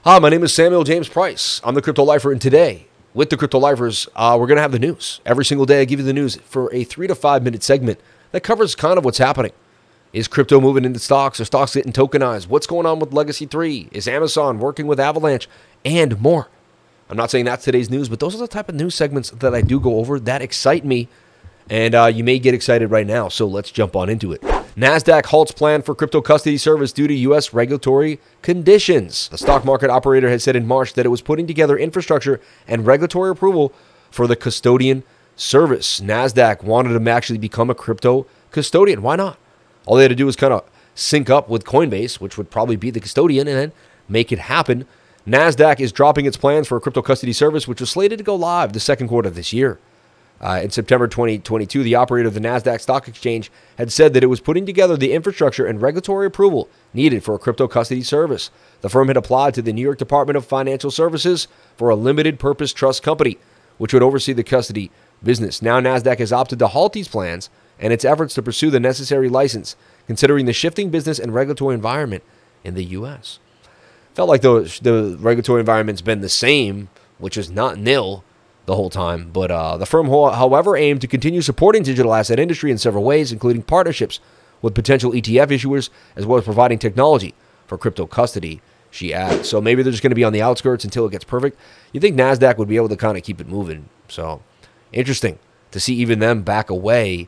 Hi, my name is Samuel James Price. I'm the Crypto Lifer, and today, with the Crypto Lifers, we're going to have the news. Every single day, I give you the news for a 3 to 5 minute segment that covers kind of what's happening. Is crypto moving into stocks? Are stocks getting tokenized? What's going on with Legacy 3? Is Amazon working with Avalanche? And more. I'm not saying that's today's news, but those are the type of news segments that I do go over that excite me, and you may get excited right now, so let's jump on into it. NASDAQ halts plan for crypto custody service due to U.S. regulatory conditions. The stock market operator had said in March that it was putting together infrastructure and regulatory approval for the custodian service. NASDAQ wanted to actually become a crypto custodian. Why not? All they had to do was kind of sync up with Coinbase, which would probably be the custodian, and then make it happen. NASDAQ is dropping its plans for a crypto custody service, which was slated to go live the second quarter of this year. In September 2022, the operator of the NASDAQ stock exchange had said that it was putting together the infrastructure and regulatory approval needed for a crypto custody service. The firm had applied to the New York Department of Financial Services for a limited purpose trust company, which would oversee the custody business. Now NASDAQ has opted to halt these plans and its efforts to pursue the necessary license, considering the shifting business and regulatory environment in the U.S. Felt like the regulatory environment's been the same, which is not nil the whole time. But the firm, however, aimed to continue supporting digital asset industry in several ways, including partnerships with potential ETF issuers, as well as providing technology for crypto custody, she adds. So maybe they're just going to be on the outskirts until it gets perfect. You think NASDAQ would be able to kind of keep it moving. So interesting to see even them back away,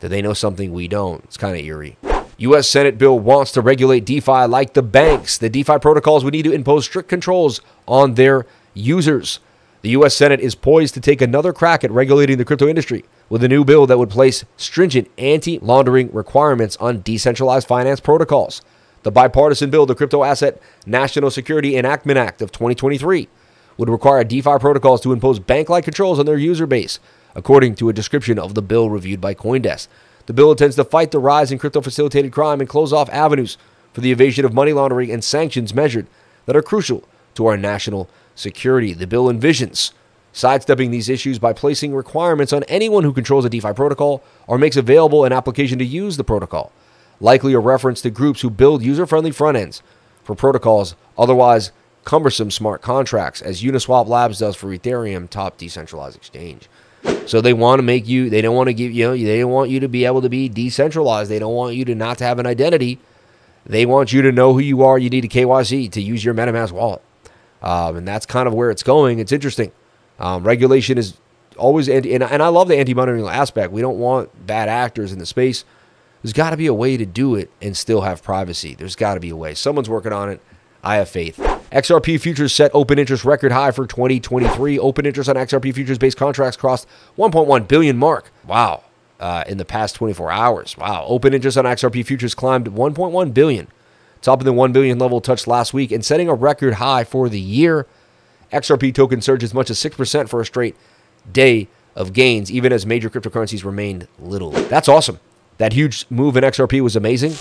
that they know something we don't. It's kind of eerie. U.S. Senate bill wants to regulate DeFi like the banks. The DeFi protocols would need to impose strict controls on their users. The U.S. Senate is poised to take another crack at regulating the crypto industry with a new bill that would place stringent anti-laundering requirements on decentralized finance protocols. The bipartisan bill, the Crypto Asset National Security Enactment Act of 2023, would require DeFi protocols to impose bank-like controls on their user base, according to a description of the bill reviewed by CoinDesk. The bill intends to fight the rise in crypto-facilitated crime and close off avenues for the evasion of money laundering and sanctions measured that are crucial to our national security. The bill envisions sidestepping these issues by placing requirements on anyone who controls a DeFi protocol or makes available an application to use the protocol, likely a reference to groups who build user-friendly front ends for protocols otherwise cumbersome smart contracts, as Uniswap Labs does for Ethereum, top decentralized exchange. So they want to make you, they don't want to give you, they don't want you to be able to be decentralized. They don't want you to not to have an identity. They want you to know who you are. You need a KYC to use your MetaMask wallet. And that's kind of where it's going. It's interesting. Regulation is always, and I love the anti-money aspect. We don't want bad actors in the space. There's got to be a way to do it and still have privacy. There's got to be a way. Someone's working on it. I have faith. XRP futures set open interest record high for 2023. Open interest on XRP futures-based contracts crossed 1.1 billion mark. Wow. In the past 24 hours. Wow. Open interest on XRP futures climbed 1.1 billion. Top of the 1 billion level touched last week and setting a record high for the year. XRP token surged as much as 6% for a straight day of gains, even as major cryptocurrencies remained little. That's awesome. That huge move in XRP was amazing.